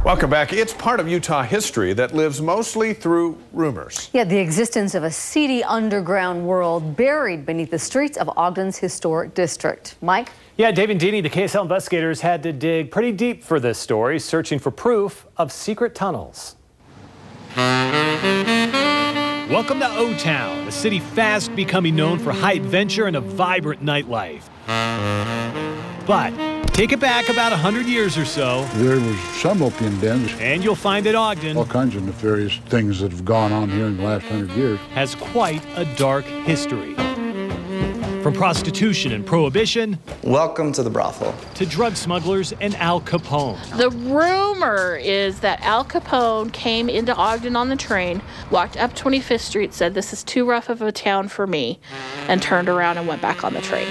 Welcome back. It's part of Utah history that lives mostly through rumors. Yeah, the existence of a seedy underground world buried beneath the streets of Ogden's historic district. Mike? Yeah, Dave and Deanie, the KSL investigators had to dig pretty deep for this story, searching for proof of secret tunnels. Welcome to O-Town, a city fast becoming known for high adventure and a vibrant nightlife. But take it back about 100 years or so. There was some opium dens. And you'll find that Ogden, all kinds of nefarious things that have gone on here in the last 100 years, has quite a dark history. From prostitution and prohibition. Welcome to the brothel. To drug smugglers and Al Capone. The rumor is that Al Capone came into Ogden on the train, walked up 25th Street, said, "This is too rough of a town for me," and turned around and went back on the train.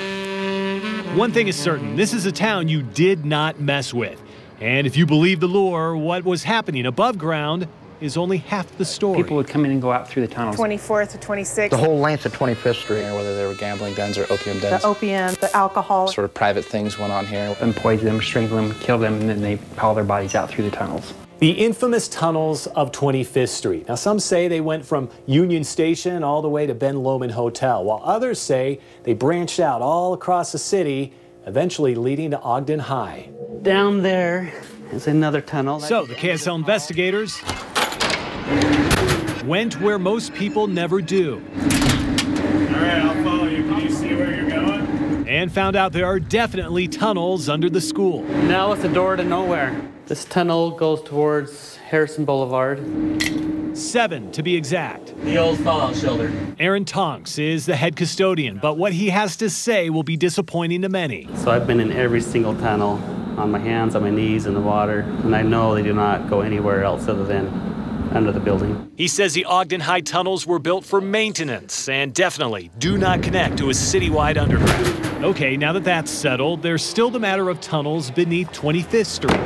One thing is certain, this is a town you did not mess with. And if you believe the lore, what was happening above ground is only half the story. People would come in and go out through the tunnels. 24th to 26th. The whole length of 25th Street, whether they were gambling dens or opium dens. The opium, the alcohol. Sort of private things went on here. And poison them, strangle them, kill them, and then they haul their bodies out through the tunnels. The infamous tunnels of 25th Street. Now, some say they went from Union Station all the way to Ben Lomond Hotel, while others say they branched out all across the city, eventually leading to Ogden High. Down there is another tunnel. So the KSL investigators went where most people never do. All right, I'll follow you. Can you see where you're going? And found out there are definitely tunnels under the school. Now it's a door to nowhere. This tunnel goes towards Harrison Boulevard. 7 to be exact. The old fallout shelter. Aaron TONKS is the head custodian, but what he has to say will be disappointing to many. So I've been in every single tunnel, on my hands, on my knees, in the water, and I know they do not go anywhere else other than under the building. He says the Ogden High tunnels were built for maintenance and definitely do not connect to a citywide underground. Okay, now that that's settled, there's still the matter of tunnels beneath 25th Street.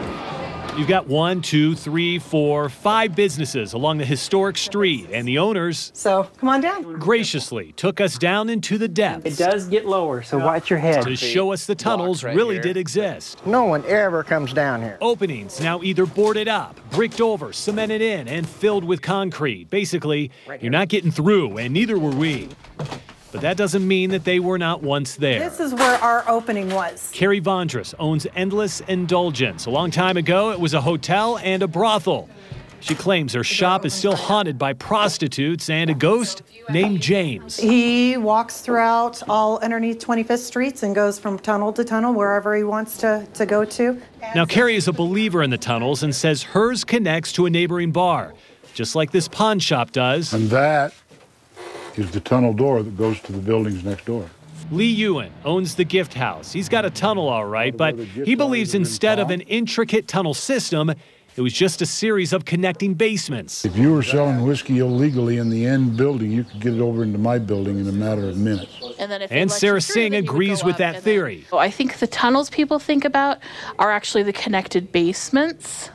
You've got 1, 2, 3, 4, 5 businesses along the historic street, and the owners, So come on down, graciously took us down into the depths. It does get lower, so watch your head. To show us the tunnels really did exist. No one ever comes down here. Openings now either boarded up, bricked over, cemented in, and filled with concrete. Basically, you're not getting through, and neither were we. But that doesn't mean that they were not once there. This is where our opening was. CARRIE VONDRUS owns Endless Indulgence. A long time ago, it was a hotel and a brothel. She claims her shop is still haunted by prostitutes and a ghost named James. He walks throughout all underneath 25th Streets and goes from tunnel to tunnel wherever he wants to go to. Now, CARRIE is a believer in the tunnels and says hers connects to a neighboring bar, just like this pawn shop does. and that is the tunnel door that goes to the buildings next door. Lee Ewan owns the gift house. He's got a tunnel all right, but he believes instead of an intricate tunnel system, it was just a series of connecting basements. If you were selling whiskey illegally in the end building, you could get it over into my building in a matter of minutes. And Sarah Singh agrees with that theory. I think the tunnels people think about are actually the connected basements.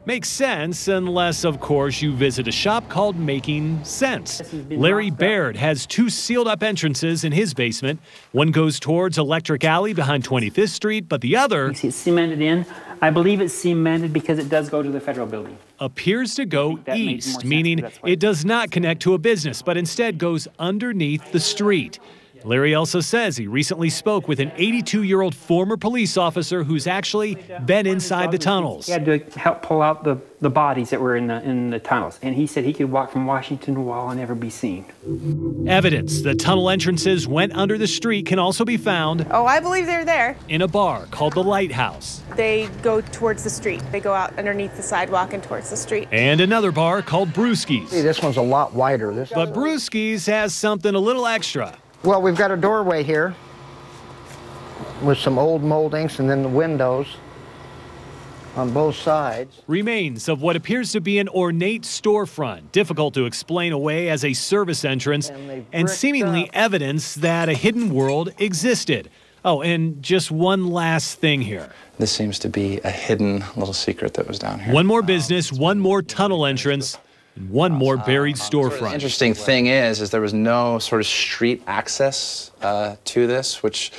Makes sense, unless, of course, you visit a shop called Making Sense. Larry Baird has 2 sealed-up entrances in his basement. One goes towards Electric Alley behind 25th Street, but the other... You see it's cemented in. I believe it's cemented because it does go to the federal building. Appears to go east, meaning it does not connect to a business, but instead goes underneath the street. Larry also says he recently spoke with an 82-year-old former police officer who's actually been inside the tunnels. He had to help pull out the bodies that were in the tunnels. And he said he could walk from Washington to Wall and never be seen. Evidence that tunnel entrances went under the street can also be found Oh, I believe they're there. in a bar called the Lighthouse. They go towards the street. They go out underneath the sidewalk and towards the street. And another bar called Brewski's. See, this one's a lot wider. But Brewski's has something a little extra. Well, we've got a doorway here with some old moldings and then the windows on both sides. Remains of what appears to be an ornate storefront, difficult to explain away as a service entrance, and seemingly evidence that a hidden world existed. Oh, and just one last thing here. This seems to be a hidden little secret that was down here. One more business, one more tunnel entrance, and one more buried storefront. The interesting thing is there was no sort of street access to this, which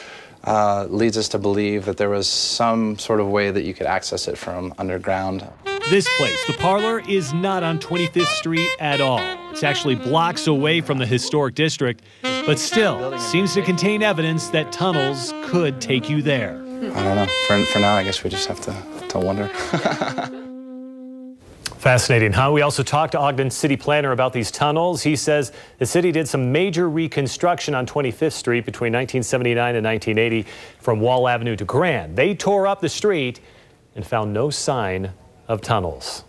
leads us to believe that there was some sort of way that you could access it from underground. This place, the Parlor, is not on 25th Street at all. It's actually blocks away from the historic district, but still seems to contain evidence that tunnels could take you there. I don't know. For now, I guess we just have to wonder. Fascinating, huh? We also talked to Ogden city planner about these tunnels. He says the city did some major reconstruction on 25th Street between 1979 and 1980 from Wall Avenue to Grand. They tore up the street and found no sign of tunnels.